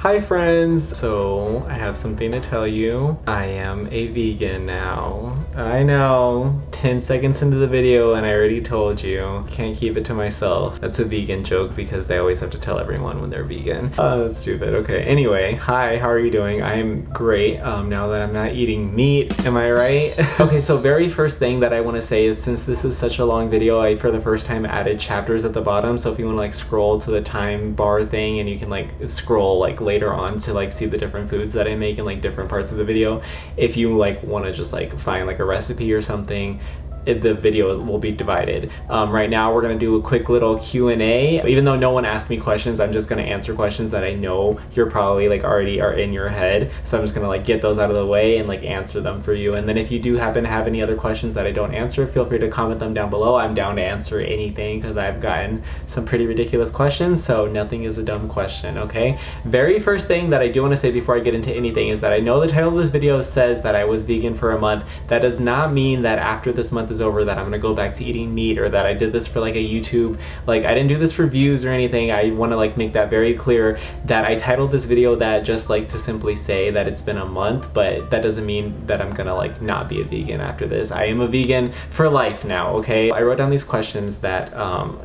Hi friends! So I have something to tell you. I am a vegan now. I know, 10 seconds into the video and I already told you. Can't keep it to myself. That's a vegan joke because they always have to tell everyone when they're vegan. Oh, that's stupid. Okay, anyway, hi, how are you doing? I am great now that I'm not eating meat. Am I right? Okay, so very first thing that I want to say is since this is such a long video, I for the first time added chapters at the bottom. So if you want to like scroll to the time bar thing and you can like scroll like later on to like see the different foods that I make in like different parts of the video. If you like want to just like find like a recipe or something, the video will be divided. Right now we're gonna do a quick little Q&A. Even though no one asked me questions, I'm just gonna answer questions that I know you're probably like already are in your head. So I'm just gonna like get those out of the way and like answer them for you. And then if you do happen to have any other questions that I don't answer, feel free to comment them down below. I'm down to answer anything because I've gotten some pretty ridiculous questions, so nothing is a dumb question, okay? Very first thing that I do want to say before I get into anything is that I know the title of this video says that I was vegan for a month. That does not mean that after this month is over that I'm gonna go back to eating meat, or that I did this for like a YouTube, like I didn't do this for views or anything. I want to like make that very clear that I titled this video that just like to simply say that it's been a month, but that doesn't mean that I'm gonna like not be a vegan after this. I am a vegan for life now, okay? I wrote down these questions that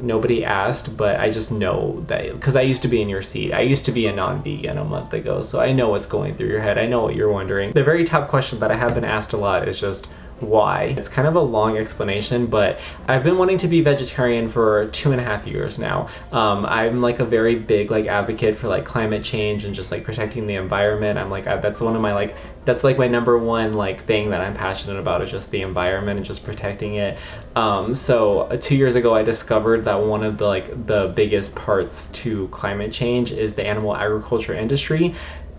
nobody asked, but I just know that because I used to be in your seat. I used to be a non-vegan a month ago, so I know what's going through your head. I know what you're wondering. The very top question that I have been asked a lot is just why? It's kind of a long explanation, but I've been wanting to be vegetarian for 2.5 years now. I'm like a very big like advocate for like climate change and just like protecting the environment. I'm like, that's one of my like, that's like my number one like thing that I'm passionate about is just the environment and just protecting it. So 2 years ago I discovered that one of the like the biggest parts to climate change is the animal agriculture industry,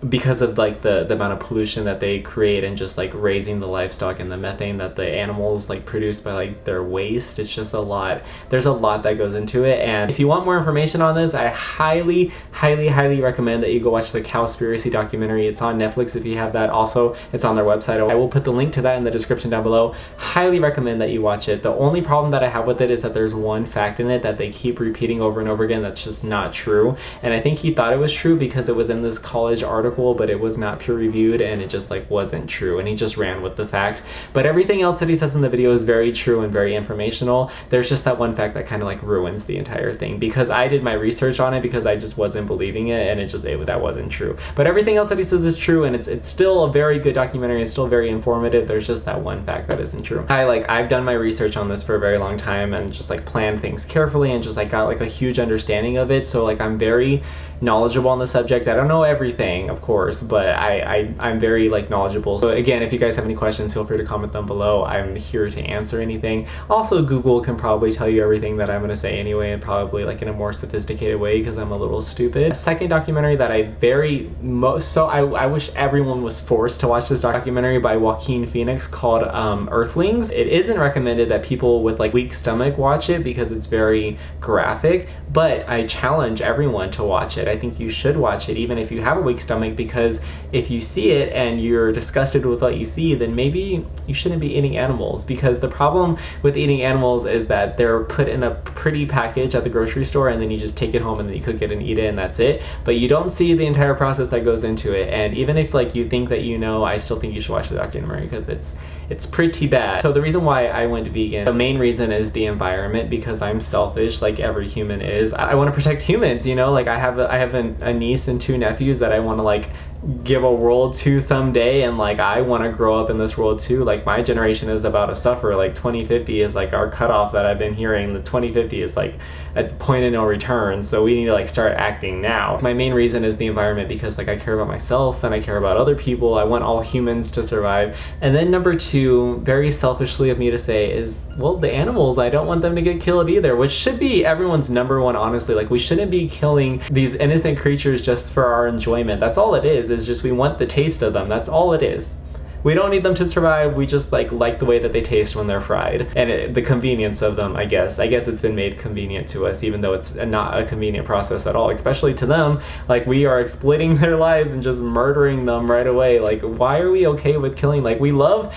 because of like the amount of pollution that they create and just like raising the livestock and the methane that the animals like produce by like their waste. It's just a lot. There's a lot that goes into it, and if you want more information on this, I highly recommend that you go watch the Cowspiracy documentary. It's on Netflix if you have that. Also, it's on their website. I will put the link to that in the description down below. Highly recommend that you watch it. The only problem that I have with it is that there's one fact in it that they keep repeating over and over again that's just not true, and I think he thought it was true because it was in this college article, but it was not peer reviewed and it just like wasn't true, and he just ran with the fact. But everything else that he says in the video is very true and very informational. There's just that one fact that kind of like ruins the entire thing, because I did my research on it because I just wasn't believing it, and that wasn't true. But everything else that he says is true, and it's still a very good documentary. It's still very informative. There's just that one fact that isn't true. I've done my research on this for a very long time and just like planned things carefully and just like got like a huge understanding of it. So like I'm very knowledgeable on the subject. I don't know everything, of course, but I'm very like knowledgeable. So again, if you guys have any questions, feel free to comment them below. I'm here to answer anything. Also, Google can probably tell you everything that I'm gonna say anyway, and probably like in a more sophisticated way because I'm a little stupid. A second documentary that I wish everyone was forced to watch this documentary by Joaquin Phoenix called Earthlings. It isn't recommended that people with like weak stomach watch it because it's very graphic, but I challenge everyone to watch it. I think you should watch it even if you have a weak stomach, because if you see it and you're disgusted with what you see, then maybe you shouldn't be eating animals. Because the problem with eating animals is that they're put in a pretty package at the grocery store and then you just take it home and then you cook it and eat it and that's it. But you don't see the entire process that goes into it. And even if like you think that you know, I still think you should watch the documentary because it's pretty bad. So the reason why I went vegan, the main reason is the environment, because I'm selfish like every human is. I want to protect humans, you know, like I have a niece and 2 nephews that I want to like give a world to someday, and like I want to grow up in this world too. Like my generation is about to suffer. Like 2050 is like our cutoff that I've been hearing. The 2050 is like a point of no return, so we need to like start acting now. My main reason is the environment, because like I care about myself and I care about other people. I want all humans to survive. And then number 2, very selfishly of me to say, is well, the animals, I don't want them to get killed either, which should be everyone's number one, honestly. Like we shouldn't be killing these innocent creatures just for our enjoyment. That's all it is just we want the taste of them. That's all it is. We don't need them to survive. We just like the way that they taste when they're fried, and the convenience of them. I guess it's been made convenient to us, even though it's not a convenient process at all, especially to them. Like, we are exploiting their lives and just murdering them right away. Like, why are we okay with killing? Like, we love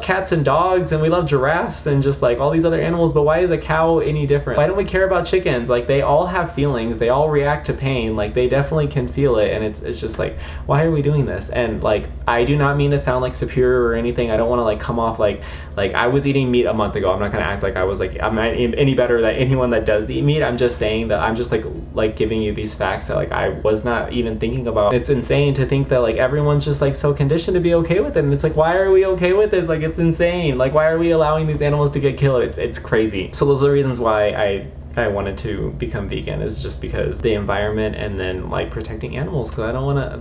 cats and dogs, and we love giraffes and just like all these other animals, but why is a cow any different? Why don't we care about chickens? Like, they all have feelings, they all react to pain, like they definitely can feel it, and it's just like, why are we doing this? And like, I do not mean to sound like superior or anything. I don't want to like come off like I was eating meat a month ago. I'm not gonna act like I'm not any better than anyone that does eat meat. I'm just saying that I'm just like giving you these facts that like I was not even thinking about. It's insane to think that like everyone's just like so conditioned to be okay with it, and it's like, why are we okay with this? Like, it's insane. Like, why are we allowing these animals to get killed? It's crazy. So those are the reasons why I wanted to become vegan, is just because the environment, and then like protecting animals, because I don't want to,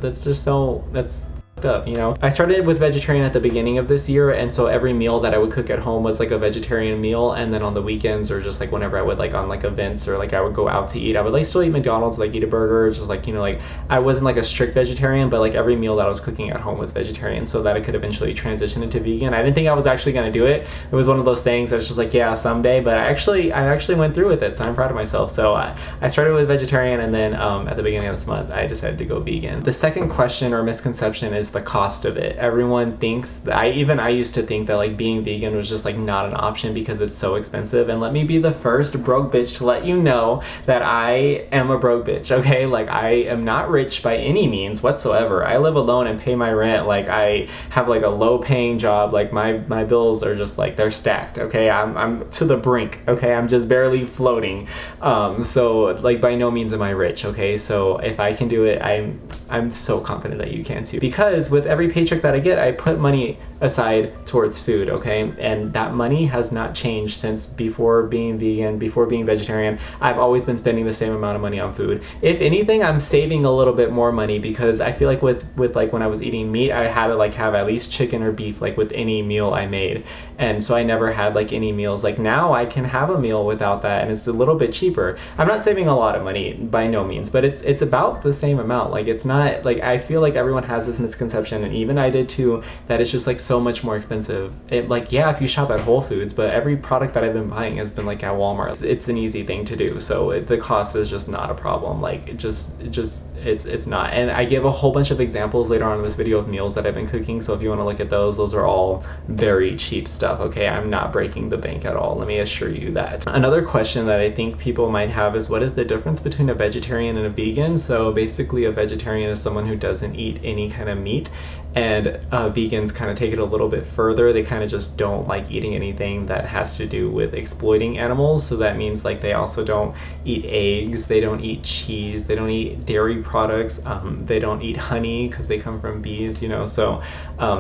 that's up, you know. I started with vegetarian at the beginning of this year, and so every meal that I would cook at home was like a vegetarian meal, and then on the weekends, or just like whenever I would like on like events, or like I would go out to eat, I would like still eat McDonald's, like eat a burger, just like, you know, like I wasn't like a strict vegetarian, but like every meal that I was cooking at home was vegetarian, so that I could eventually transition into vegan. I didn't think I was actually going to do it. It was one of those things that's just like, yeah, someday, but I actually went through with it, so I'm proud of myself. So I started with vegetarian, and then at the beginning of this month I decided to go vegan. The second question or misconception is the cost of it. Everyone thinks that I used to think that like being vegan was just like not an option because it's so expensive, and let me be the first broke bitch to let you know that I am a broke bitch, okay? Like, I am not rich by any means whatsoever. I live alone and pay my rent. Like, I have like a low paying job. Like, my bills are just like, they're stacked, okay? I'm to the brink, okay? I'm just barely floating. So like, by no means am I rich, okay? So if I can do it, I'm so confident that you can too, because with every paycheck that I get, I put money aside towards food, okay? And that money has not changed since before being vegan, before being vegetarian. I've always been spending the same amount of money on food. If anything, I'm saving a little bit more money, because I feel like with like when I was eating meat, I had to like have at least chicken or beef like with any meal I made, and so I never had like any meals. Like, now I can have a meal without that, and it's a little bit cheaper. I'm not saving a lot of money by no means, but it's about the same amount. Like, it's not like, I feel like everyone has this misconception, and even I did too, that it's just like so much more expensive. It, like, yeah, if you shop at Whole Foods, but every product that I've been buying has been like at Walmart. It's an easy thing to do, so the cost is just not a problem. Like, it's not. And I give a whole bunch of examples later on in this video of meals that I've been cooking, so if you want to look at those are all very cheap stuff, okay? I'm not breaking the bank at all, let me assure you that. Another question that I think people might have is, what is the difference between a vegetarian and a vegan? So basically, a vegetarian is someone who doesn't eat any kind of meat, and vegans kind of take it a little bit further. They kind of just don't like eating anything that has to do with exploiting animals. So that means like they also don't eat eggs, they don't eat cheese, they don't eat dairy products, they don't eat honey because they come from bees, you know. So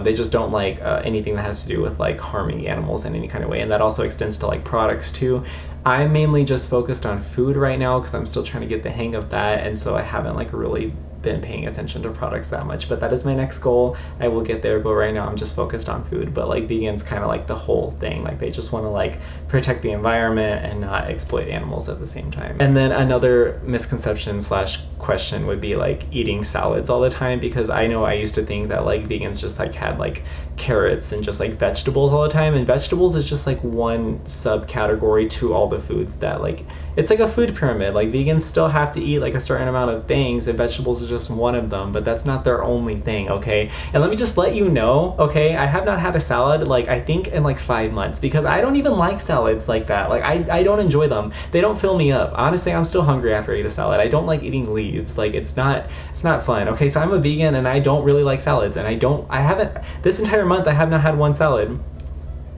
they just don't like anything that has to do with like harming animals in any kind of way, and that also extends to like products too. I'm mainly just focused on food right now because I'm still trying to get the hang of that, and so I haven't like really been paying attention to products that much, but that is my next goal. I will get there, but right now I'm just focused on food. But like, vegans kind of like the whole thing, like they just want to like protect the environment and not exploit animals at the same time. And then another misconception slash question would be like eating salads all the time, because I know I used to think that like vegans just like had like carrots and just like vegetables all the time, and vegetables is just like one subcategory to all the foods that like, it's like a food pyramid. Like, vegans still have to eat like a certain amount of things, and vegetables is just one of them, but that's not their only thing, okay? And let me just let you know, okay, I have not had a salad like I think in like 5 months, because I don't even like salads like that. Like, I don't enjoy them. They don't fill me up. Honestly, I'm still hungry after I eat a salad. I don't like eating leaves. Like, it's not fun, okay? So I'm a vegan and I don't really like salads, and I haven't, this entire month I have not had one salad.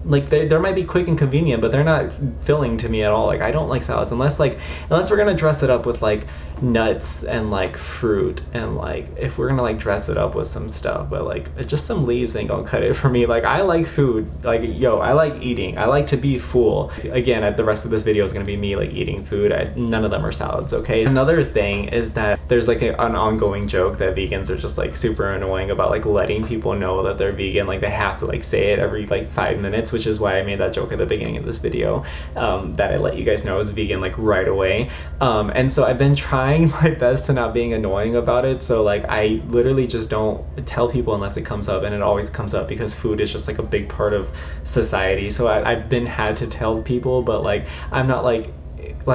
Like, there might be quick and convenient, but they're not filling to me at all. Like, I don't like salads unless we're gonna dress it up with like nuts and like fruit, and like if we're gonna like dress it up with some stuff, but like just some leaves ain't gonna cut it for me. Like, I like food. Like, yo, I like eating. I like to be full. Again, the rest of this video is gonna be me like eating food. None of them are salads, okay? Another thing is that there's like an ongoing joke that vegans are just like super annoying about like letting people know that they're vegan. Like, they have to like say it every like 5 minutes, which is why I made that joke at the beginning of this video, that I let you guys know I was vegan like right away. And so I've been trying trying my best to not being annoying about it. So like I literally just don't tell people unless it comes up, and it always comes up because food is just like a big part of society. So I've been had to tell people, but like I'm not like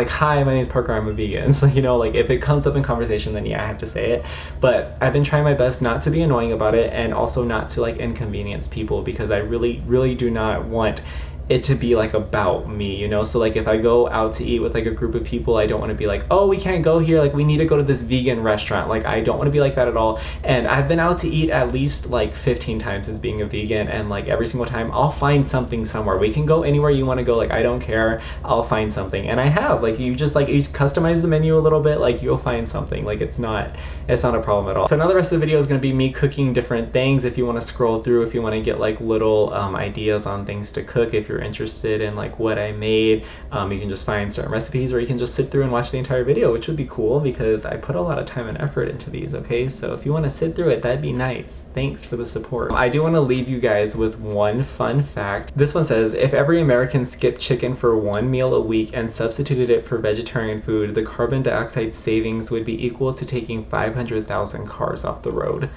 hi, my name's Parker, I'm a vegan. So, you know, like if it comes up in conversation, then yeah, I have to say it. But I've been trying my best not to be annoying about it, and also not to like inconvenience people, because I really do not want it to be like about me, you know? So like if I go out to eat with like a group of people, I don't want to be like, oh, we can't go here, like we need to go to this vegan restaurant. Like I don't want to be like that at all. And I've been out to eat at least like 15 times since being a vegan, and like every single time I'll find something somewhere. We can go anywhere you want to go, like I don't care, I'll find something. And I have, like you just customize the menu a little bit, like you'll find something. Like it's not a problem at all. So now the rest of the video is going to be me cooking different things. If you want to scroll through, if you want to get like little ideas on things to cook, if you're interested in like what I made, you can just find certain recipes, or you can just sit through and watch the entire video, which would be cool because I put a lot of time and effort into these. Okay, so if you want to sit through it, that'd be nice. Thanks for the support. I do want to leave you guys with one fun fact. This one says, if every American skipped chicken for one meal a week and substituted it for vegetarian food, the carbon dioxide savings would be equal to taking 500,000 cars off the road.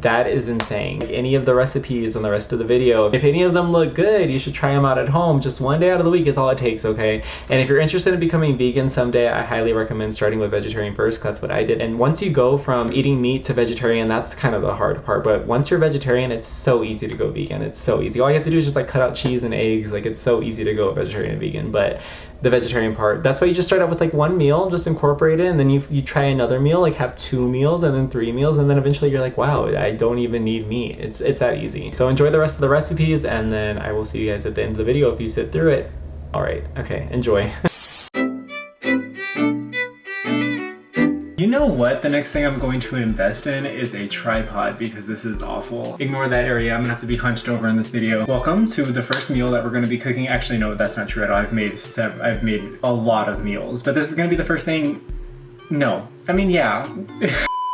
That is insane. Like any of the recipes in the rest of the video, if any of them look good, you should try them out at home. Just one day out of the week is all it takes, okay? And if you're interested in becoming vegan someday, I highly recommend starting with vegetarian first. That's what I did. And once you go from eating meat to vegetarian, that's kind of the hard part. But once you're vegetarian, it's so easy to go vegan. It's so easy. All you have to do is just like cut out cheese and eggs. Like it's so easy to go vegetarian and vegan. But the vegetarian part, that's why you just start out with like one meal, just incorporate it, and then you try another meal, like have 2 meals and then 3 meals, and then eventually you're like, wow, I don't even need meat. It's that easy. So enjoy the rest of the recipes, and then I will see you guys at the end of the video if you sit through it. All right, okay, enjoy. You know what? The next thing I'm going to invest in is a tripod, because this is awful. Ignore that area. I'm gonna have to be hunched over in this video. Welcome to the first meal that we're gonna be cooking. Actually, no, that's not true at all. I've made a lot of meals, but this is gonna be the first thing. No, I mean, yeah.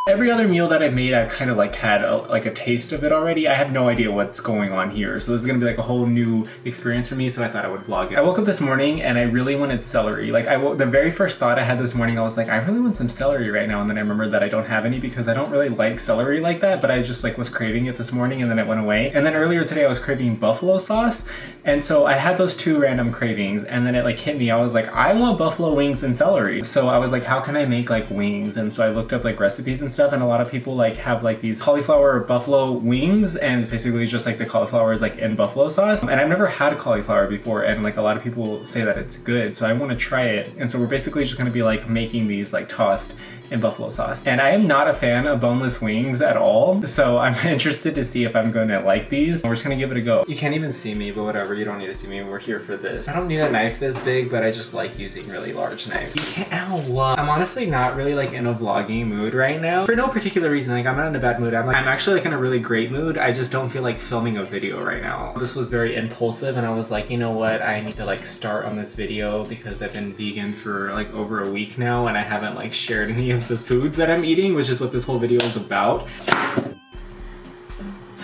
Every other meal that I've made, I've kind of like had a taste of it already. I have no idea what's going on here. So this is gonna be like a whole new experience for me, so I thought I would vlog it. I woke up this morning and I really wanted celery. Like the very first thought I had this morning, I was like, I really want some celery right now. And then I remembered that I don't have any because I don't really like celery like that, but I just like was craving it this morning, and then it went away. And then earlier today I was craving buffalo sauce. And so I had those 2 random cravings, and then it like hit me. I was like, I want buffalo wings and celery. So I was like, how can I make like wings? And so I looked up like recipes and stuff, and a lot of people like have like these cauliflower buffalo wings, and it's basically just like the cauliflower is like in buffalo sauce. And I've never had cauliflower before, and like a lot of people say that it's good, so I want to try it. And so we're basically just going to be like making these like tossed in buffalo sauce. And I am not a fan of boneless wings at all, so I'm interested to see if I'm going to like these. We're just going to give it a go. You can't even see me, but whatever, you don't need to see me. We're here for this. I don't need a knife this big, but I just like using really large knives. You can't, ow. I'm honestly not really like in a vlogging mood right now. For no particular reason. Like I'm not in a bad mood. I'm actually like in a really great mood. I just don't feel like filming a video right now. This was very impulsive, and I was like, you know what? I need to like start on this video because I've been vegan for like over a week now, and I haven't like shared any of the foods that I'm eating, which is what this whole video is about.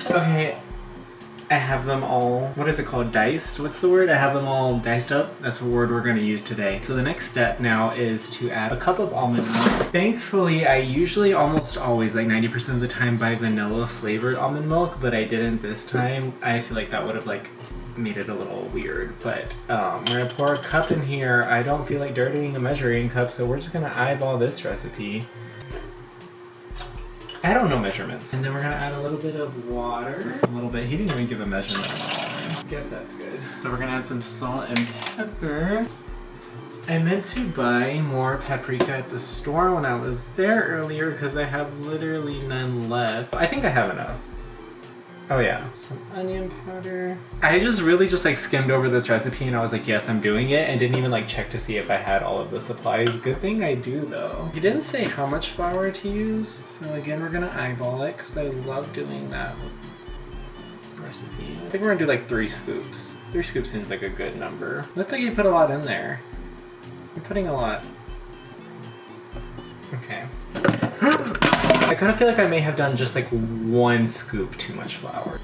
Okay. I have them all, what is it called, diced? What's the word? I have them all diced up. That's the word we're gonna use today. So the next step now is to add a cup of almond milk. Thankfully, I usually almost always, like 90% of the time, buy vanilla flavored almond milk, but I didn't this time. I feel like that would have like made it a little weird, but we're gonna pour a cup in here. I don't feel like dirtying a measuring cup, so we're just gonna eyeball this recipe. I don't know measurements. And then we're gonna add a little bit of water. A little bit. He didn't even give a measurement at all. I guess that's good. So we're gonna add some salt and pepper. I meant to buy more paprika at the store when I was there earlier because I have literally none left. I think I have enough. Oh yeah, some onion powder. I just really just like skimmed over this recipe and I was like, yes, I'm doing it, and didn't even like check to see if I had all of the supplies. Good thing I do though. He didn't say how much flour to use, so again, we're gonna eyeball it because I love doing that recipe. I think we're gonna do like 3 scoops. 3 scoops seems like a good number. Looks like you put a lot in there. You're putting a lot. Okay. I kind of feel like I may have done just like 1 scoop too much flour.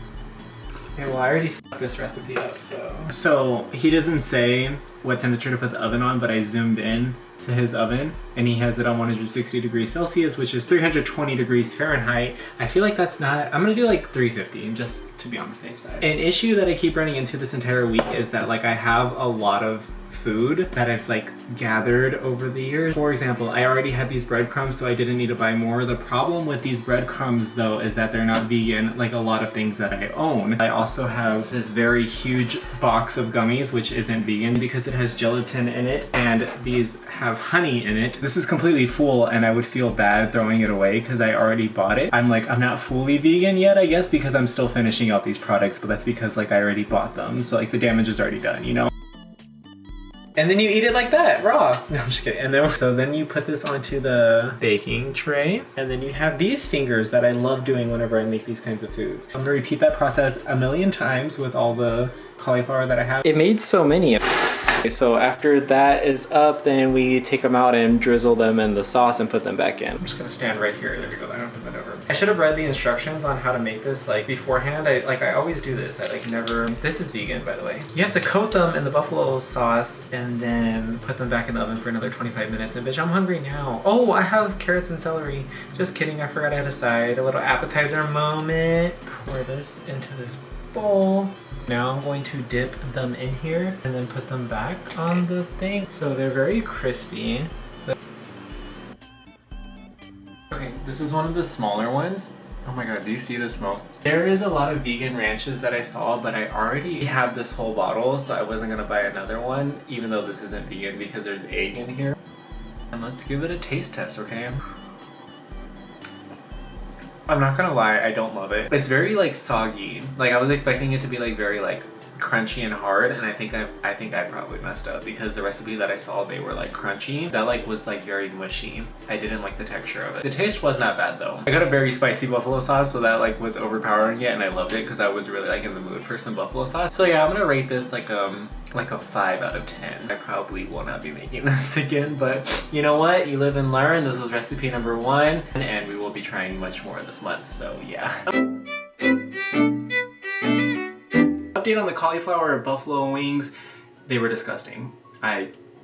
Okay, well I already fucked this recipe up, so he doesn't say what temperature to put the oven on, but I zoomed in to his oven, and he has it on 160 degrees Celsius, which is 320 degrees Fahrenheit. I feel like that's not, I'm gonna do like 350 just to be on the safe side. An issue that I keep running into this entire week is that like I have a lot of food that I've like gathered over the years. For example, I already had these breadcrumbs, so I didn't need to buy more. The problem with these breadcrumbs though is that they're not vegan like a lot of things that I own. I also have this very huge box of gummies which isn't vegan because it has gelatin in it, and these have honey in it. This is completely full and I would feel bad throwing it away because I already bought it. I'm like, I'm not fully vegan yet, I guess, because I'm still finishing out these products, but that's because like I already bought them, so like the damage is already done, you know? And then you eat it like that, raw. No, I'm just kidding. And then, so then you put this onto the baking tray, and then you have these fingers that I love doing whenever I make these kinds of foods. I'm gonna repeat that process a million times with all the cauliflower that I have. It made so many. So after that is up, then we take them out and drizzle them in the sauce and put them back in. I'm just gonna stand right here. There we go. I don't have to bend over. I should have read the instructions on how to make this like beforehand. I always do this. I like never. This is vegan, by the way. You have to coat them in the buffalo sauce and then put them back in the oven for another 25 minutes. And bitch, I'm hungry now. Oh, I have carrots and celery. Just kidding. I forgot I had a side. A little appetizer moment. Pour this into this bowl. Now I'm going to dip them in here and then put them back on the thing. So they're very crispy. Okay, this is one of the smaller ones. Oh my god, do you see the smoke? There is a lot of vegan ranches that I saw, but I already have this whole bottle, so I wasn't gonna buy another one, even though this isn't vegan because there's egg in here. And let's give it a taste test, okay? I'm not gonna lie, I don't love it. It's very like soggy. Like I was expecting it to be like very like crunchy and hard, and I think I probably messed up because the recipe that I saw, they were like crunchy. That like was like very mushy. I didn't like the texture of it. The taste was not bad though. I got a very spicy buffalo sauce, so that like was overpowering it, and I loved it because I was really like in the mood for some buffalo sauce. So yeah, I'm gonna rate this like a 5 out of 10. I probably will not be making this again, but you know what? You live and learn. This was recipe number 1, and we will be trying much more this month, so yeah. Update on the cauliflower buffalo wings. They were disgusting.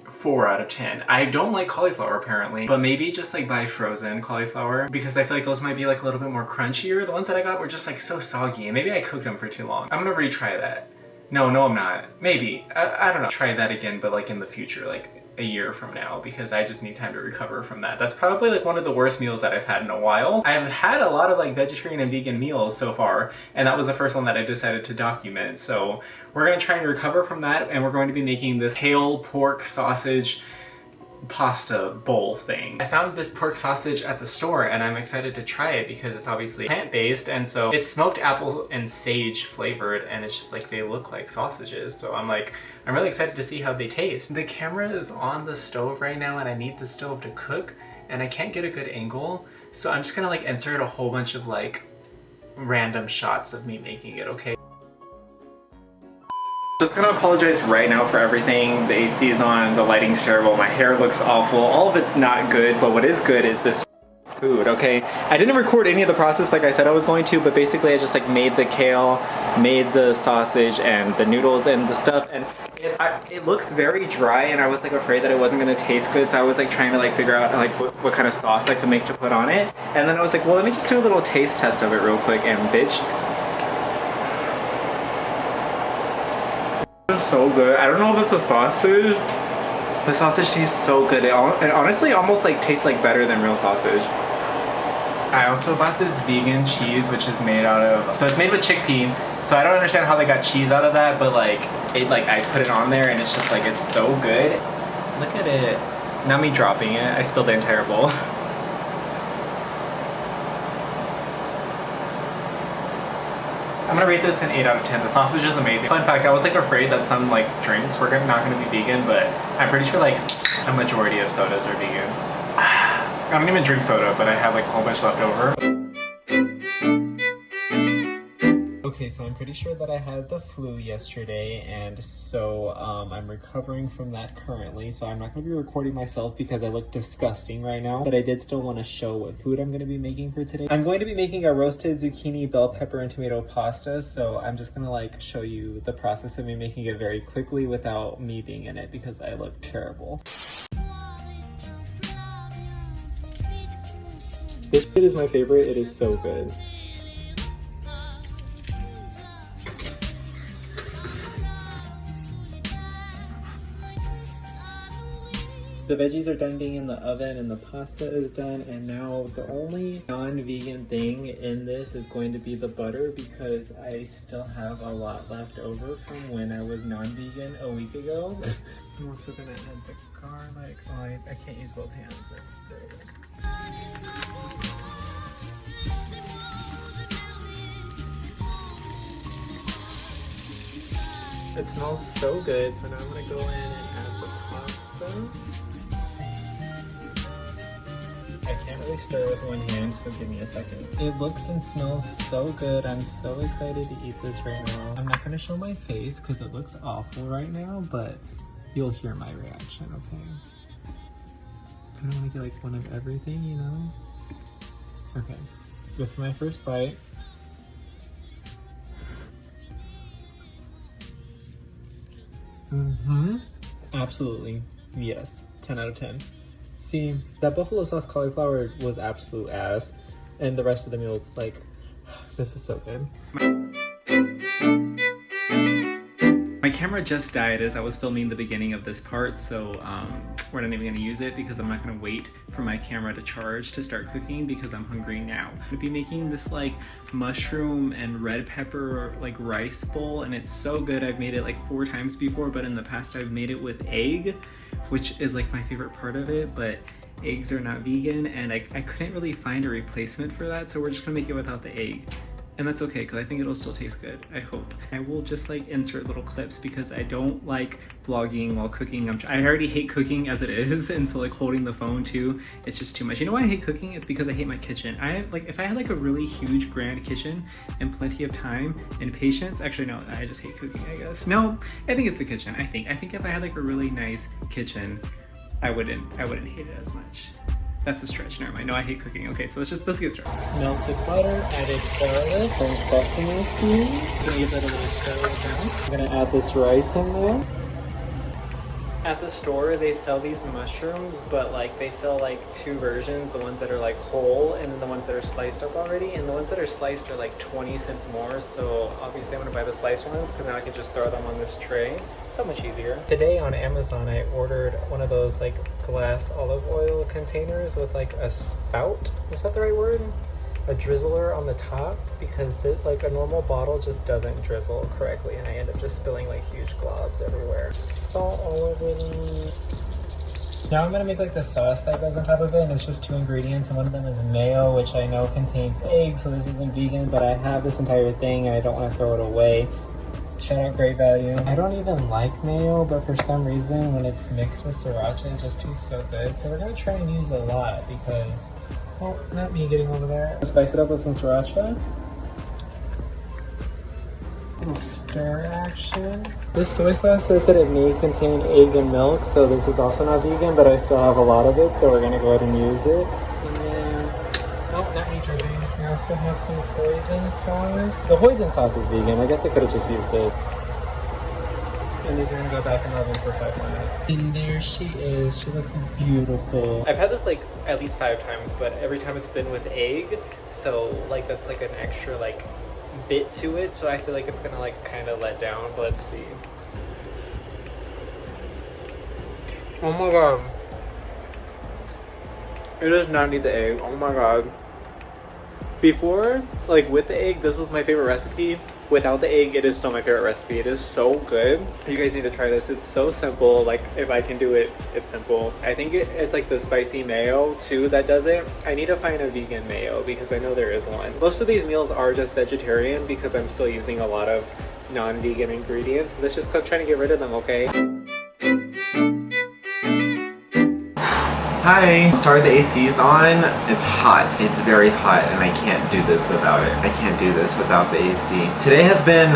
4 out of 10. I don't like cauliflower apparently, but maybe just like buy frozen cauliflower because I feel like those might be like a little bit more crunchier. The ones that I got were just like so soggy, and maybe I cooked them for too long. I'm gonna retry that. No, I'm not. Maybe. I don't know. Try that again, but like in the future, like a year from now, because I just need time to recover from that. That's probably like one of the worst meals that I've had in a while. I've had a lot of like vegetarian and vegan meals so far, and that was the first one that I decided to document. So we're gonna try and recover from that, and we're going to be making this kale pork sausage pasta bowl thing. I found this pork sausage at the store and I'm excited to try it because it's obviously plant-based, and so it's smoked apple and sage flavored, and it's just like they look like sausages. So I'm really excited to see how they taste. The camera is on the stove right now and I need the stove to cook and I can't get a good angle, so I'm just gonna like insert a whole bunch of like random shots of me making it, okay? Just gonna apologize right now for everything. The AC is on, the lighting's terrible, my hair looks awful, all of it's not good, but what is good is this food, okay? I didn't record any of the process like I said I was going to, but basically I just like made the kale, made the sausage and the noodles and the stuff, and it looks very dry, and I was like afraid that it wasn't gonna taste good, so I was like trying to like figure out like what kind of sauce I could make to put on it, and then I was like, well, let me just do a little taste test of it real quick, and bitch, it's so good. I don't know if it's a sausage. The sausage tastes so good. It honestly almost like tastes like better than real sausage. I also bought this vegan cheese, which is made out of, so it's made with chickpea, so I don't understand how they got cheese out of that, but like I put it on there and it's just like, it's so good. Look at it. Not me dropping it, I spilled the entire bowl. I'm gonna rate this an 8 out of 10. The sausage is amazing. Fun fact, I was like afraid that some like drinks were not gonna be vegan, but I'm pretty sure like a majority of sodas are vegan. I don't even drink soda, but I have like a whole bunch left over. Okay, so I'm pretty sure that I had the flu yesterday, and so I'm recovering from that currently, so I'm not going to be recording myself because I look disgusting right now, but I did still want to show what food I'm going to be making for today. I'm going to be making a roasted zucchini, bell pepper, and tomato pasta, so I'm just going to like show you the process of me making it very quickly without me being in it because I look terrible. This shit is my favorite. It is so good. The veggies are done being in the oven and the pasta is done, and now the only non-vegan thing in this is going to be the butter because I still have a lot left over from when I was non-vegan a week ago. I'm also gonna add the garlic. Oh, I can't use both hands. It smells so good, so now I'm gonna go in and add the pasta. I can't really stir with one hand, so give me a second. It looks and smells so good. I'm so excited to eat this right now. I'm not gonna show my face because it looks awful right now, but you'll hear my reaction, okay? I don't want to get like one of everything, you know? Okay, this is my first bite. Absolutely, yes, 10 out of 10. See, that buffalo sauce cauliflower was absolute ass, and the rest of the meal is like, this is so good. My camera just died as I was filming the beginning of this part, so we're not even gonna use it because I'm not gonna wait for my camera to charge to start cooking because I'm hungry now. I'm gonna be making this like mushroom and red pepper like rice bowl, and it's so good. I've made it like 4 times before, but in the past I've made it with egg, which is like my favorite part of it, but eggs are not vegan, and I couldn't really find a replacement for that, so we're just gonna make it without the egg. And that's okay, because I think it'll still taste good, I hope. I will just like insert little clips because I don't like vlogging while cooking. I already hate cooking as it is, and so like holding the phone too, it's just too much. You know why I hate cooking? It's because I hate my kitchen. If I had like a really huge grand kitchen and plenty of time and patience, actually no, I just hate cooking, I guess. No, I think it's the kitchen, I think if I had like a really nice kitchen, I wouldn't hate it as much. That's a stretch, never mind. No, I hate cooking. Okay, so let's get started. Melted butter, added garlic, some sesame seeds. Gonna give that a little stir down. I'm gonna add this rice in there. At the store, they sell these mushrooms, but like they sell like 2 versions, the ones that are like whole and then the ones that are sliced up already, and the ones that are sliced are like 20 cents more, so obviously I'm gonna buy the sliced ones because now I can just throw them on this tray. So much easier. Today on Amazon, I ordered one of those like glass olive oil containers with like a spout. Is that the right word? A drizzler on the top, because like a normal bottle just doesn't drizzle correctly, and I end up just spilling like huge globs everywhere. Salt all over them. Now I'm gonna make like the sauce that goes on top of it, and it's just 2 ingredients, and one of them is mayo, which I know contains eggs, so this isn't vegan, but I have this entire thing and I don't want to throw it away. Shout out Great Value. I don't even like mayo, but for some reason when it's mixed with sriracha, it just tastes so good. So we're gonna try and use a lot because, well, not me getting over there. Spice it up with some sriracha. A little stir action. This soy sauce says that it may contain egg and milk, so this is also not vegan, but I still have a lot of it, so we're gonna go ahead and use it. And then, oh, not me dripping. I also have some hoisin sauce. The hoisin sauce is vegan. I guess I could have just used it. And these are gonna go back in the oven for 5 more minutes. And there she is. She looks beautiful. I've had this like at least 5 times, but every time it's been with egg, so like that's like an extra like bit to it, so I feel like it's gonna like kind of let down, but let's see. Oh my god. It does not need the egg. Oh my god. Before, like with the egg, this was my favorite recipe. Without the egg, it is still my favorite recipe. It is so good. You guys need to try this. It's so simple. Like if I can do it, it's simple. I think it's like the spicy mayo too that does it. I need to find a vegan mayo because I know there is one. Most of these meals are just vegetarian because I'm still using a lot of non-vegan ingredients. Let's just keep trying to get rid of them, okay? Hi, sorry the AC's on. It's hot. It's very hot and I can't do this without it. I can't do this without the AC. Today has been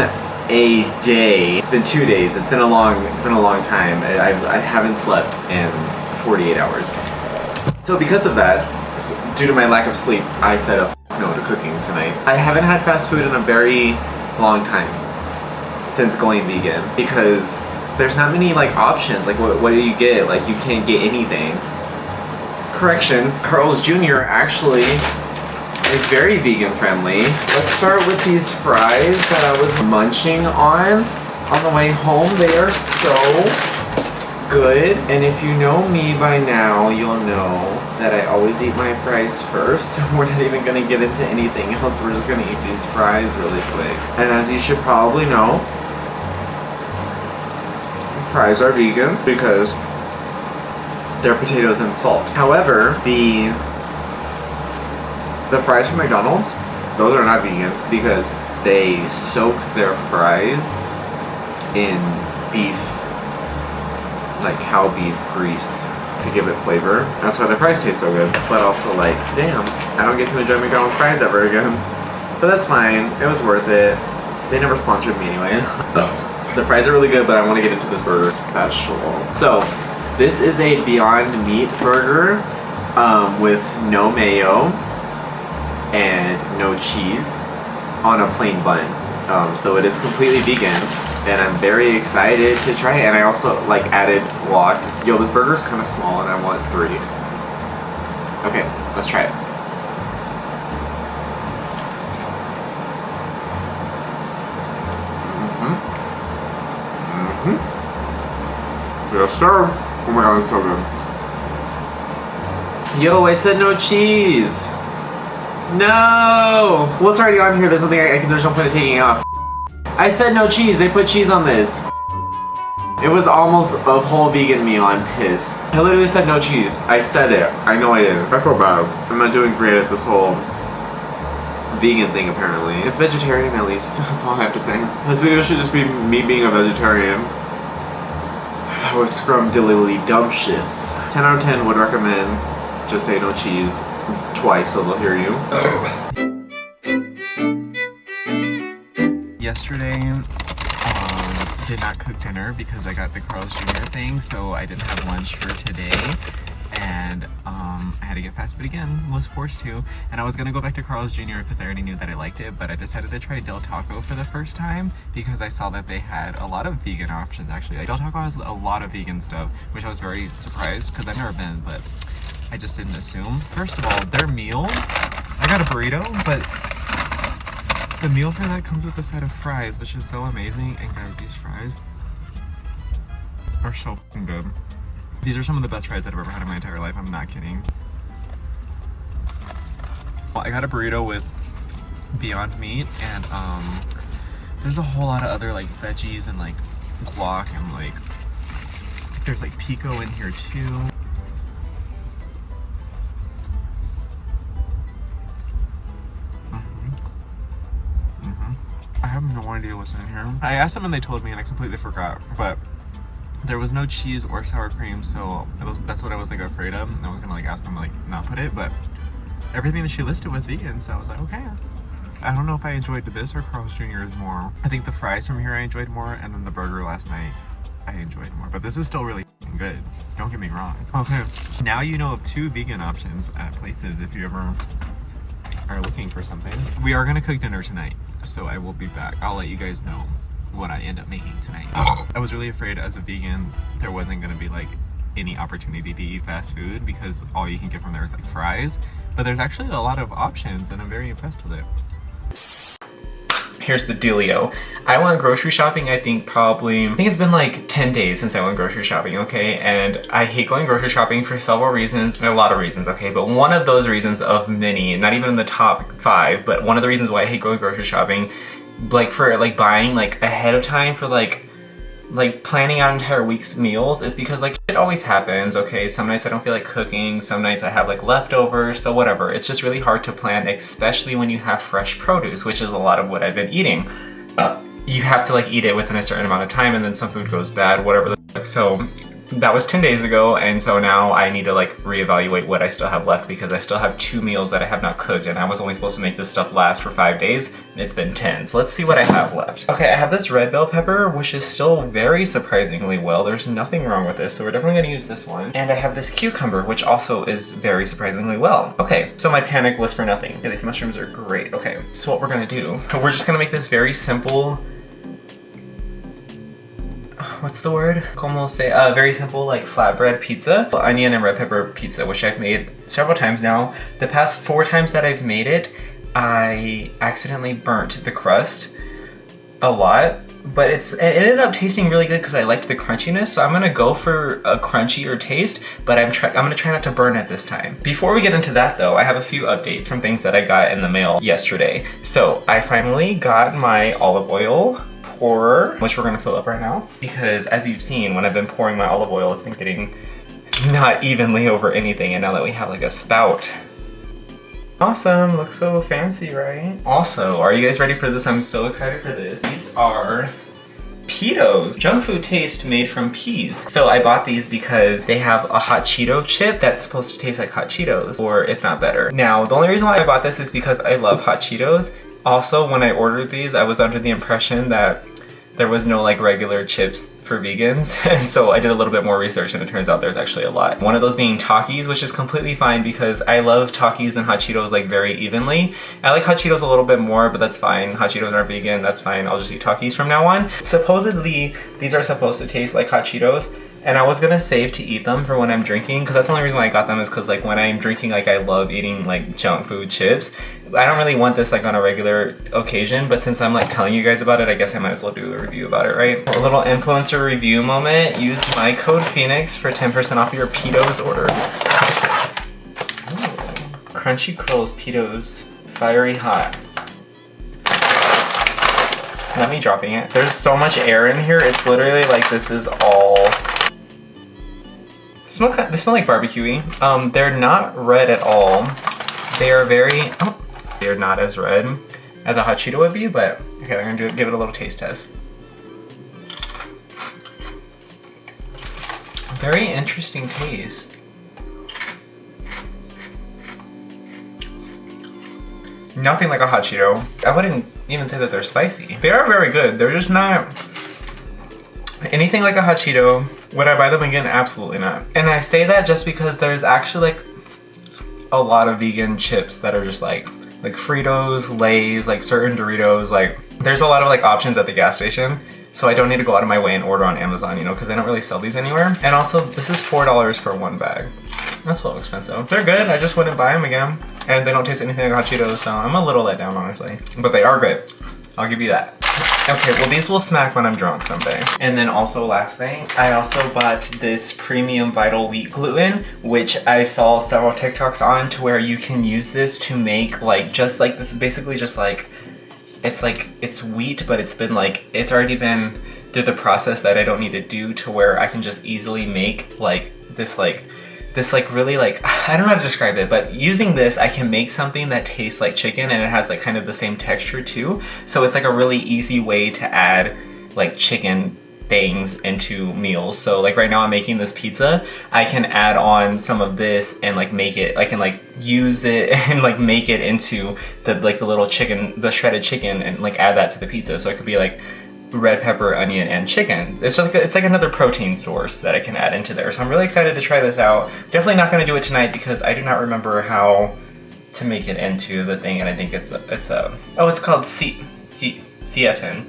a day. It's been 2 days. It's been a long time. I haven't slept in 48 hours. So because of that, due to my lack of sleep, I said a no to cooking tonight. I haven't had fast food in a very long time since going vegan because there's not many like options. Like what do you get? Like you can't get anything. Correction, Carl's Jr. actually It's very vegan friendly. Let's start with these fries that I was munching on the way home. They are so good. And if you know me by now, you'll know that I always eat my fries first. We're not even gonna get into anything else. We're just gonna eat these fries really quick. And as you should probably know, fries are vegan because they're potatoes and salt. However, the fries from McDonald's, those are not vegan because they soak their fries in beef, like cow beef grease to give it flavor. That's why the fries taste so good. But also like, damn, I don't get to enjoy McDonald's fries ever again. But that's fine, it was worth it. They never sponsored me anyway. The fries are really good, but I want to get into this burger special. So, this is a Beyond Meat burger with no mayo and no cheese on a plain bun. So it is completely vegan, and I'm very excited to try it. And I also like added guac. Yo, this burger's kind of small, and I want 3. Okay, let's try it. Yes, sir. Oh my god, it's so good. Yo, I said no cheese. No. Well, it's already on here. There's nothing there's no point in taking it off. I said no cheese. They put cheese on this. It was almost a whole vegan meal. I'm pissed. I literally said no cheese. I said it. I know I did. I feel bad. I'm not doing great at this whole vegan thing apparently. It's vegetarian at least. That's all I have to say. This video should just be me being a vegetarian. That was scrumdiddly-dumptious. 10 out of 10 would recommend just say no cheese twice so they'll hear you. Yesterday, did not cook dinner because I got the Carl's Jr. thing, so I didn't have lunch for today. And I had to get fast food again, was forced to. And I was gonna go back to Carl's Jr. because I already knew that I liked it, but I decided to try Del Taco for the first time because I saw that they had a lot of vegan options actually. Like, Del Taco has a lot of vegan stuff, which I was very surprised because I've never been, but I just didn't assume. First of all, their meal, I got a burrito, but the meal for that comes with a set of fries, which is so amazing. And guys, these fries are so fucking good. These are some of the best fries that I've ever had in my entire life. I'm not kidding. Well, I got a burrito with Beyond Meat, and there's a whole lot of other like veggies and like guac and like there's like pico in here too. I have no idea what's in here. I asked them and they told me and I completely forgot, but there was no cheese or sour cream, so that's what I was like afraid of. I was gonna like ask them to like not put it, but everything that she listed was vegan, so I was like, okay. I don't know if I enjoyed this or Carl's Jr.'s more. I think the fries from here I enjoyed more, and then the burger last night I enjoyed more, but this is still really good. Don't get me wrong. Okay, now you know of 2 vegan options at places if you ever are looking for something. We are gonna cook dinner tonight, so I will be back. I'll let you guys know what I end up making tonight. I was really afraid as a vegan there wasn't gonna be like any opportunity to eat fast food because all you can get from there is like fries, but there's actually a lot of options and I'm very impressed with it. Here's the dealio. I went grocery shopping, I think it's been like 10 days since I went grocery shopping, okay? And I hate going grocery shopping for several reasons, a lot of reasons, okay? But one of those reasons of many, not even in the top 5, but one of the reasons why I hate going grocery shopping, like for like buying like ahead of time for like planning out entire week's meals is because like shit always happens, okay? Some nights I don't feel like cooking, some nights I have like leftovers, so whatever. It's just really hard to plan, especially when you have fresh produce, which is a lot of what I've been eating. You have to like eat it within a certain amount of time and then some food goes bad, whatever the fuck. So that was 10 days ago, and so now I need to like reevaluate what I still have left because I still have 2 meals that I have not cooked, and I was only supposed to make this stuff last for 5 days, and it's been 10. So let's see what I have left. Okay, I have this red bell pepper, which is still very surprisingly well. There's nothing wrong with this, so we're definitely gonna use this one. And I have this cucumber, which also is very surprisingly well. Okay, so my panic was for nothing. Yeah, these mushrooms are great. Okay, so what we're gonna do, we're just gonna make this very simple. what's the word? Como se, very simple like flatbread pizza. Onion and red pepper pizza, which I've made several times now. The past 4 times that I've made it, I accidentally burnt the crust a lot. But it ended up tasting really good because I liked the crunchiness, so I'm gonna go for a crunchier taste, but I'm gonna try not to burn it this time. Before we get into that though, I have a few updates from things that I got in the mail yesterday. So I finally got my olive oil pourer, which we're gonna fill up right now, because as you've seen, when I've been pouring my olive oil, it's been getting not evenly over anything, and now that we have like a spout. Awesome, looks so fancy, right? Also, are you guys ready for this? I'm so excited for this. These are Cheetos, junk food taste made from peas. So I bought these because they have a hot Cheeto chip that's supposed to taste like hot Cheetos, or if not better. Now, the only reason why I bought this is because I love hot Cheetos. Also, when I ordered these, I was under the impression that there was no like regular chips for vegans, and so I did a little bit more research and it turns out there's actually a lot. One of those being Takis, which is completely fine because I love Takis and hot Cheetos like very evenly. I like hot Cheetos a little bit more, but that's fine. Hot Cheetos aren't vegan, that's fine. I'll just eat Takis from now on. Supposedly, these are supposed to taste like hot Cheetos, and I was gonna save to eat them for when I'm drinking, because that's the only reason why I got them is because like when I'm drinking, like I love eating like junk food chips. I don't really want this like on a regular occasion, but since I'm like telling you guys about it, I guess I might as well do a review about it, right? A little influencer review moment. Use my code Phoenix for 10% off your Cheetos order. Ooh. Crunchy Curls Cheetos, fiery hot. Not me dropping it. There's so much air in here, it's literally like this is all... They smell like barbecue-y. They're not red at all. They are very... Oh, they're not as red as a hot Cheeto would be, but okay, I'm gonna give it a little taste test. Very interesting taste. Nothing like a hot Cheeto. I wouldn't even say that they're spicy. They are very good. They're just not anything like a hot Cheeto. Would I buy them again? Absolutely not. And I say that just because there's actually like a lot of vegan chips that are just like Fritos, Lay's, like certain Doritos. Like there's a lot of like options at the gas station. So I don't need to go out of my way and order on Amazon, you know, because they don't really sell these anywhere. And also, this is $4 for one bag. That's a little expensive. They're good, I just wouldn't buy them again. And they don't taste anything like hot Cheetos, so I'm a little let down, honestly. But they are good. I'll give you that. Okay, well these will smack when I'm drunk someday. And then also last thing, I also bought this premium vital wheat gluten, which I saw several TikToks on to where you can use this to make like, just like, this is basically just like, it's wheat, but it's already been through the process that I don't need to do, to where I can just easily make like this really like, I don't know how to describe it, but using this I can make something that tastes like chicken and it has like kind of the same texture too. So it's like a really easy way to add like chicken things into meals. So like right now I'm making this pizza, I can add on some of this and like make it, I can like use it and like make it into the little chicken, the shredded chicken, and like add that to the pizza. So it could be like red pepper, onion, and chicken. It's like another protein source that I can add into there. So I'm really excited to try this out. Definitely not going to do it tonight because I do not remember how to make it into the thing, and I think it's called Seitan.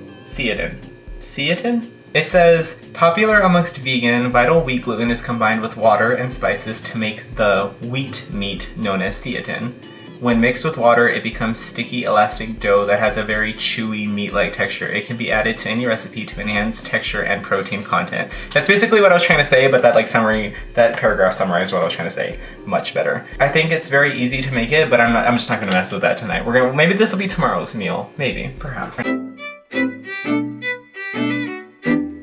It says, popular amongst vegan, vital wheat gluten is combined with water and spices to make the wheat meat known as seitan. When mixed with water, it becomes sticky, elastic dough that has a very chewy, meat-like texture. It can be added to any recipe to enhance texture and protein content. That's basically what I was trying to say, but that paragraph summarized what I was trying to say much better. I think it's very easy to make it, but I'm just not gonna mess with that tonight. Maybe this will be tomorrow's meal. Maybe, perhaps.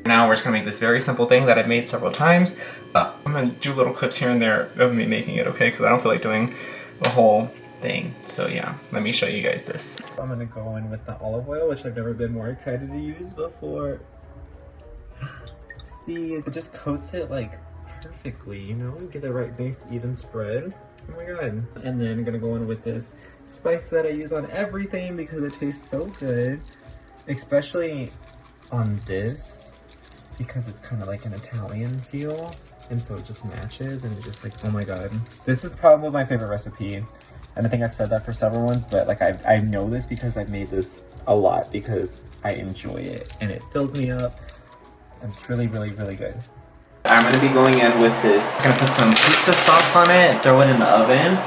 Now we're just gonna make this very simple thing that I've made several times. I'm gonna do little clips here and there of me making it, okay? Because I don't feel like doing the whole thing. So yeah, let me show you guys this. I'm gonna go in with the olive oil, which I've never been more excited to use before. See, it just coats it like perfectly, you know? Get the right nice even spread. Oh my god. And then I'm gonna go in with this spice that I use on everything because it tastes so good. Especially on this, because it's kind of like an Italian feel. And so it just matches and it's just like, oh my god. This is probably my favorite recipe. And I think I've said that for several ones, but like I know this because I've made this a lot because I enjoy it and it fills me up. It's really, really, really good. I'm gonna be going in with this. I'm gonna put some pizza sauce on it, throw it in the oven,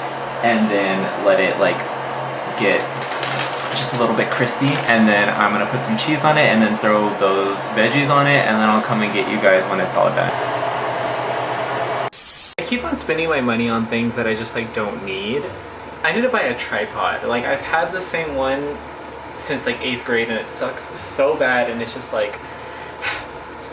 and then let it like get just a little bit crispy. And then I'm gonna put some cheese on it and then throw those veggies on it, and then I'll come and get you guys when it's all done. I keep on spending my money on things that I just like don't need. I need to buy a tripod. Like I've had the same one since like 8th grade and it sucks so bad, and it's just like,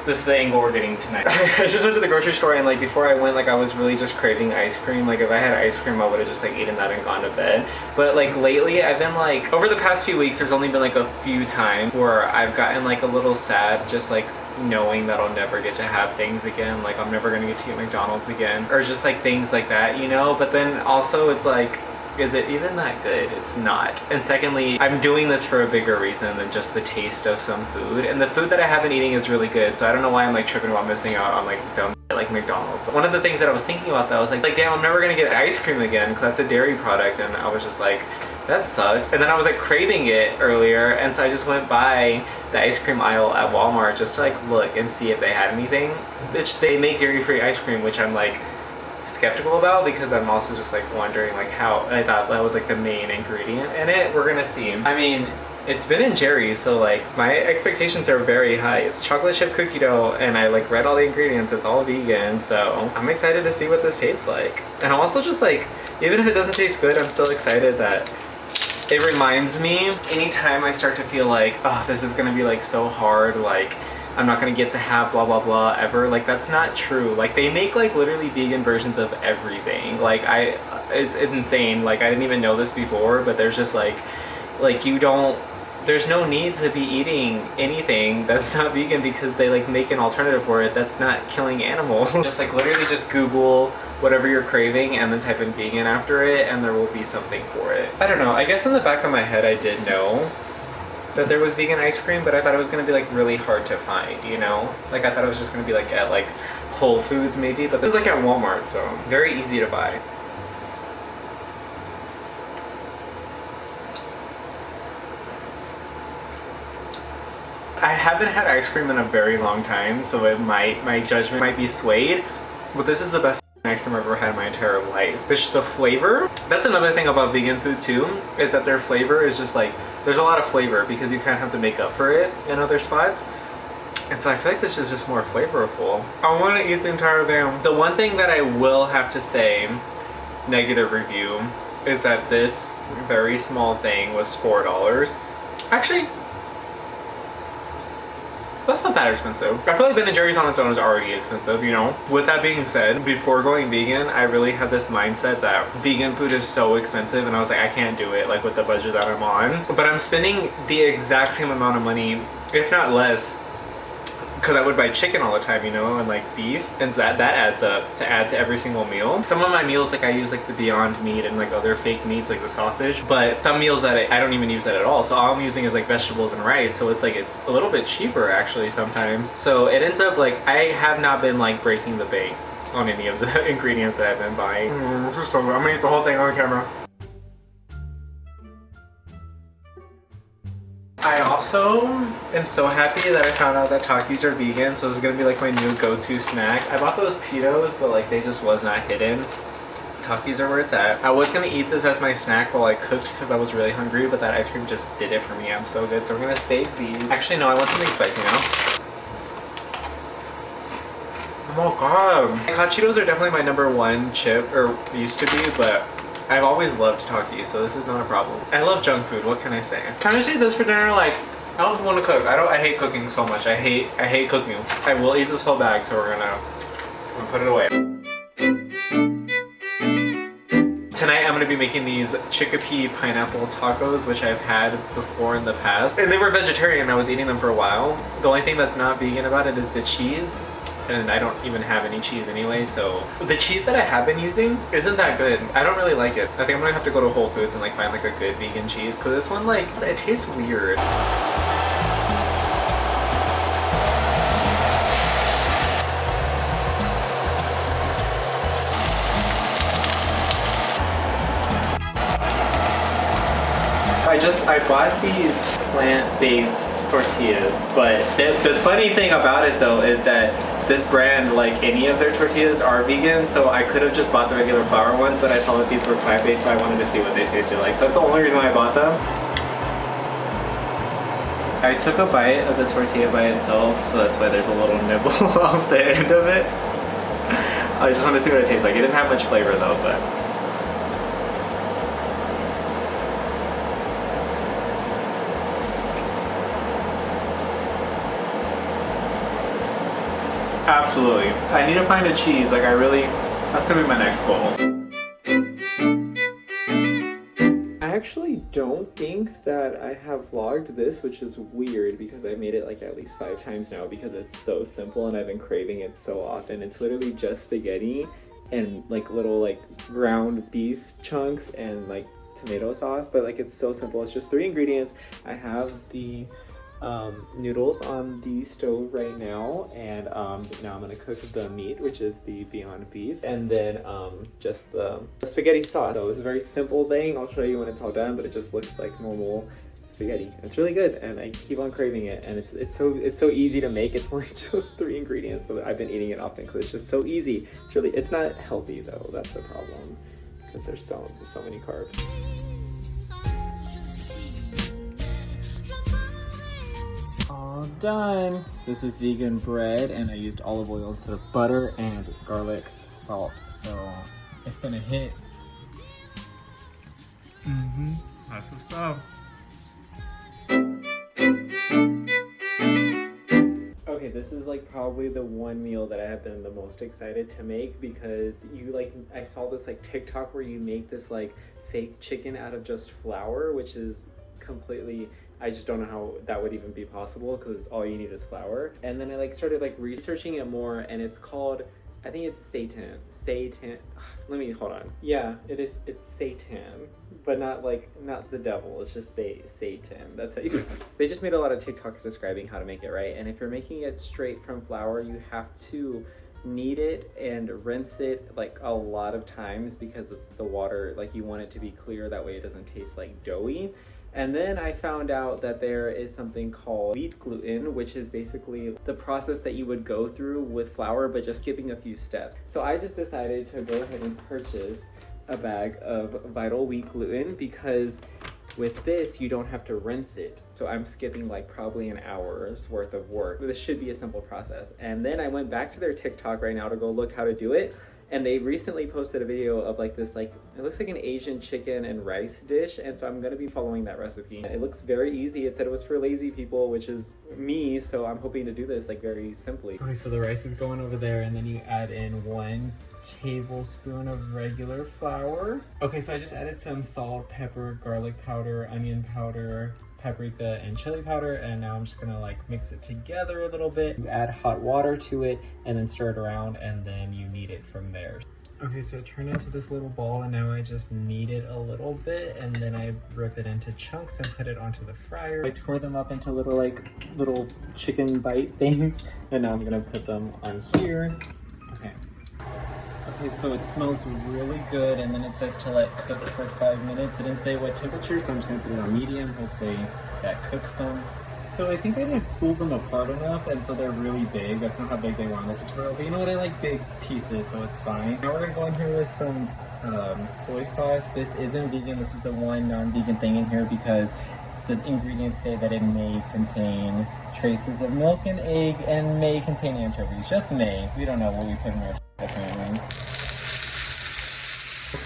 this is the angle we're getting tonight. I just went to the grocery store, and like before I went, like I was really just craving ice cream. Like if I had ice cream, I would have just like eaten that and gone to bed. But like lately I've been like, over the past few weeks, there's only been like a few times where I've gotten like a little sad, just like knowing that I'll never get to have things again. Like I'm never gonna get to eat McDonald's again, or just like things like that, you know? But then also it's like, is it even that good? It's not. And secondly, I'm doing this for a bigger reason than just the taste of some food. And the food that I have been eating is really good, so I don't know why I'm like tripping about missing out on like dumb shit like McDonald's. One of the things that I was thinking about though, I was like damn, I'm never gonna get ice cream again because that's a dairy product, and I was just like, that sucks. And then I was like craving it earlier, and so I just went by the ice cream aisle at Walmart just to like look and see if they had anything. Which they make dairy-free ice cream, which I'm like skeptical about because I'm also just like wondering like how, I thought that was like the main ingredient in it. We're gonna see. I mean, it's Ben and Jerry's, so like my expectations are very high. It's chocolate chip cookie dough, and I like read all the ingredients. It's all vegan, so I'm excited to see what this tastes like. And I'm also just like, even if it doesn't taste good, I'm still excited that it reminds me anytime I start to feel like, oh, this is gonna be like so hard, like I'm not gonna get to have blah blah blah ever. Like that's not true. Like they make like literally vegan versions of everything. Like it's insane. Like I didn't even know this before, but there's just like you don't, there's no need to be eating anything that's not vegan because they like make an alternative for it that's not killing animals. Just like literally just Google whatever you're craving and then type in vegan after it, and there will be something for it. I don't know, I guess in the back of my head I did know that there was vegan ice cream, but I thought it was gonna be like really hard to find, you know? Like I thought it was just gonna be like at like Whole Foods maybe, but this is like at Walmart, so very easy to buy. I haven't had ice cream in a very long time, so it might, my judgment might be swayed, but this is the best ice cream I've ever had in my entire life. It's the flavor. That's another thing about vegan food too, is that their flavor is just like, there's a lot of flavor because you kind of have to make up for it in other spots. And so I feel like this is just more flavorful. I want to eat the entire thing. The one thing that I will have to say, negative review, is that this very small thing was $4. Actually, that's not that expensive. I feel like Ben & Jerry's on its own is already expensive, you know? With that being said, before going vegan, I really had this mindset that vegan food is so expensive, and I was like, I can't do it, like with the budget that I'm on. But I'm spending the exact same amount of money, if not less, because I would buy chicken all the time, you know, and like beef, and that adds up to add to every single meal. Some of my meals, like I use like the Beyond Meat and like other fake meats like the sausage, but some meals that I don't even use that at all, so all I'm using is like vegetables and rice, so it's like it's a little bit cheaper actually sometimes. So it ends up like I have not been like breaking the bank on any of the ingredients that I've been buying. This is so good. I'm gonna eat the whole thing on camera. I also am so happy that I found out that Takis are vegan, so this is gonna be like my new go-to snack. I bought those pitos, but like they just was not hidden. Takis are where it's at. I was gonna eat this as my snack while I cooked because I was really hungry, but that ice cream just did it for me. I'm so good, so we're gonna save these. Actually, no, I want something spicy now. Oh god. Hot Cheetos are definitely my #1 chip, or used to be, but I've always loved Takis, so this is not a problem. I love junk food, what can I say? Can I just eat this for dinner? Like, I don't want to cook. I hate cooking so much. I hate cooking. I will eat this whole bag, so we're gonna put it away. Tonight I'm gonna be making these Chickpea pineapple tacos, which I've had before in the past. And they were vegetarian, I was eating them for a while. The only thing that's not vegan about it is the cheese. And I don't even have any cheese anyway, so the cheese that I have been using isn't that good. I don't really like it. I think I'm gonna have to go to Whole Foods and like find like a good vegan cheese, because this one, like, it tastes weird. I I bought these plant-based tortillas, but the funny thing about it though is that this brand, like any of their tortillas, are vegan, so I could have just bought the regular flour ones, but I saw that these were plant-based, so I wanted to see what they tasted like. So that's the only reason I bought them. I took a bite of the tortilla by itself, so that's why there's a little nibble off the end of it. I just wanted to see what it tastes like. It didn't have much flavor though, but... Absolutely. I need to find a cheese, like that's gonna be my next goal. I actually don't think that I have vlogged this, which is weird because I made it like at least 5 times now because it's so simple and I've been craving it so often. It's literally just spaghetti and like little like ground beef chunks and like tomato sauce, but like it's so simple. It's just 3 ingredients. I have the noodles on the stove right now, and now I'm gonna cook the meat, which is the Beyond Beef, and then just the spaghetti sauce. So it's a very simple thing. I'll show you when it's all done, but it just looks like normal spaghetti. It's really good, and I keep on craving it, and it's so easy to make. It's only just 3 ingredients, so I've been eating it often because it's just so easy. It's not healthy though. That's the problem, because there's so many carbs. All done. This is vegan bread, and I used olive oil instead of butter and garlic salt, so it's been a hit. That's the stuff. Okay, this is like probably the one meal that I have been the most excited to make, because I saw this like TikTok where you make this like fake chicken out of just flour, which is completely, I just don't know how that would even be possible because all you need is flour. And then I like started like researching it more, and it's called, I think it's Seitan. Let me, hold on. Yeah, it's Seitan, but not the devil. It's just Seitan. That's how you. They just made a lot of TikToks describing how to make it right. And if you're making it straight from flour, you have to knead it and rinse it like a lot of times because it's the water, like you want it to be clear, that way it doesn't taste like doughy. And then I found out that there is something called wheat gluten, which is basically the process that you would go through with flour, but just skipping a few steps. So I just decided to go ahead and purchase a bag of Vital wheat gluten, because with this, you don't have to rinse it. So I'm skipping like probably an hour's worth of work. This should be a simple process. And then I went back to their TikTok right now to go look how to do it. And they recently posted a video of like this, like, it looks like an Asian chicken and rice dish. And so I'm gonna be following that recipe. It looks very easy. It said it was for lazy people, which is me. So I'm hoping to do this like very simply. Okay, so the rice is going over there, and then you add in 1 tablespoon of regular flour. Okay, so I just added some salt, pepper, garlic powder, onion powder, paprika, and chili powder, and now I'm just gonna like mix it together a little bit. You add hot water to it and then stir it around, and then you knead it from there. Okay, so it turned into this little ball, and now I just knead it a little bit, and then I rip it into chunks and put it onto the fryer. I tore them up into little chicken bite things, and now I'm gonna put them on here. Okay, so it smells really good, and then it says to let cook for 5 minutes. It didn't say what temperature, so I'm just gonna put it on medium. Hopefully that cooks them. So I think I didn't pull them apart enough, and so they're really big. That's not how big they were in the tutorial, but you know what? I like big pieces, so it's fine. Now we're gonna go in here with some soy sauce. This isn't vegan. This is the one non-vegan thing in here because the ingredients say that it may contain traces of milk and egg and may contain anchovies. Just may. We don't know what we put in our apparently.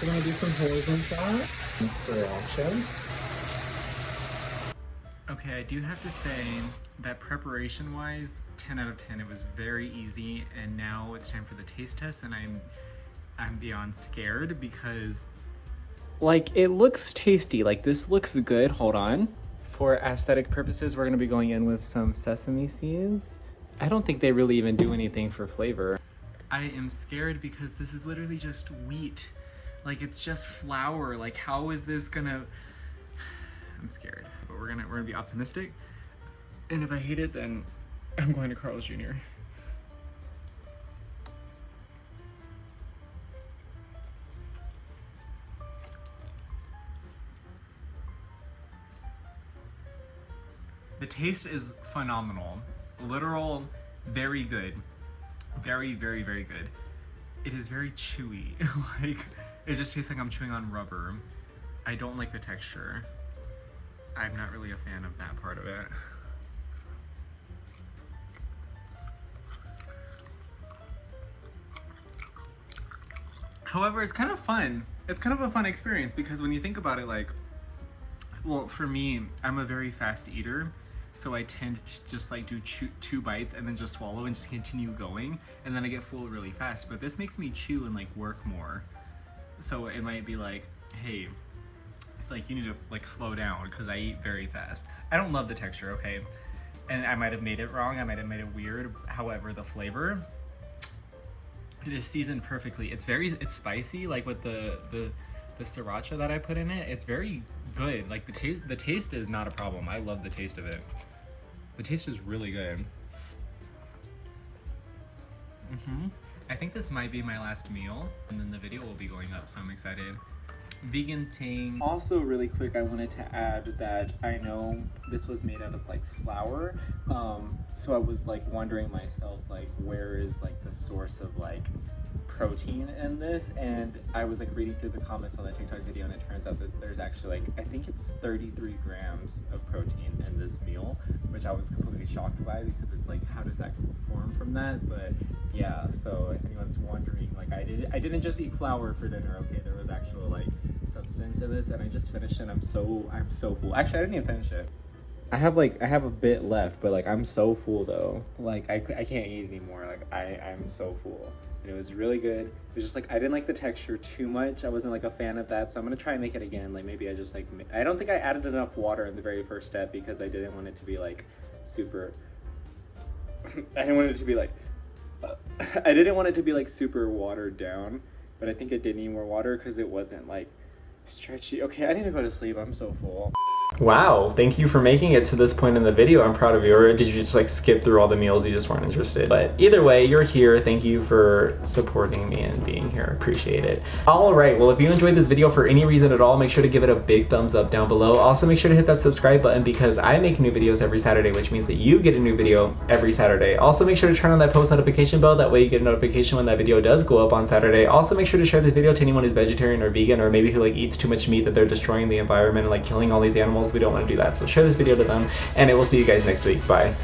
We're gonna do some hoisin sauce and sriracha. Okay, I do have to say that preparation-wise, 10 out of 10. It was very easy, and now it's time for the taste test, and I'm beyond scared because, like, it looks tasty. Like, this looks good. Hold on. For aesthetic purposes, we're gonna be going in with some sesame seeds. I don't think they really even do anything for flavor. I am scared because this is literally just wheat. Like, it's just flour. Like, how is this gonna... I'm scared, but we're gonna be optimistic. And if I hate it, then I'm going to Carl's Jr. The taste is phenomenal. Literal, very good. Very, very, very good. It is very chewy. Like, it just tastes like I'm chewing on rubber. I don't like the texture. I'm not really a fan of that part of it. However, it's kind of fun. It's kind of a fun experience because when you think about it, like, well, for me, I'm a very fast eater, so I tend to just like do two bites and then just swallow and just continue going, and then I get full really fast. But this makes me chew and like work more. So it might be like, hey, like you need to like slow down because I eat very fast. I don't love the texture, okay? And I might have made it wrong, I might have made it weird. However, the flavor, it is seasoned perfectly. It's spicy, like with the sriracha that I put in it. It's very good. Like the taste is not a problem. I love the taste of it. The taste is really good. I think this might be my last meal, and then the video will be going up, so I'm excited. Vegan ting. Also really quick, I wanted to add that I know this was made out of like flour, so I was like wondering myself, like, where is like the source of like protein in this? And I was like reading through the comments on the TikTok video, and it turns out that there's actually like, I think it's 33 grams of protein in this meal, which I was completely shocked by because it's like, how does that form from that? But yeah, so if anyone's wondering, like, I didn't just eat flour for dinner, okay? There was actual like substance in this, and I just finished it. I'm so full. Actually, I didn't even finish it. I have a bit left, but like I'm so full though. Like I can't eat anymore. Like I'm so full. And it was really good. It was just like, I didn't like the texture too much. I wasn't like a fan of that, so I'm gonna try and make it again. Like maybe I just like, I don't think I added enough water in the very first step because I didn't want it to be like super, I didn't want it to be like super watered down, but I think it did need more water because it wasn't like stretchy. Okay, I need to go to sleep. I'm so full. Wow, thank you for making it to this point in the video. I'm proud of you. Or did you just like skip through all the meals, you just weren't interested? But either way, you're here. Thank you for supporting me and being here. Appreciate it. All right, well, if you enjoyed this video for any reason at all, make sure to give it a big thumbs up down below. Also, make sure to hit that subscribe button because I make new videos every Saturday, which means that you get a new video every Saturday. Also, make sure to turn on that post notification bell. That way you get a notification when that video does go up on Saturday. Also, make sure to share this video to anyone who's vegetarian or vegan, or maybe who like eats too much meat that they're destroying the environment and like killing all these animals. We don't want to do that. So share this video to them, and I will see you guys next week. Bye.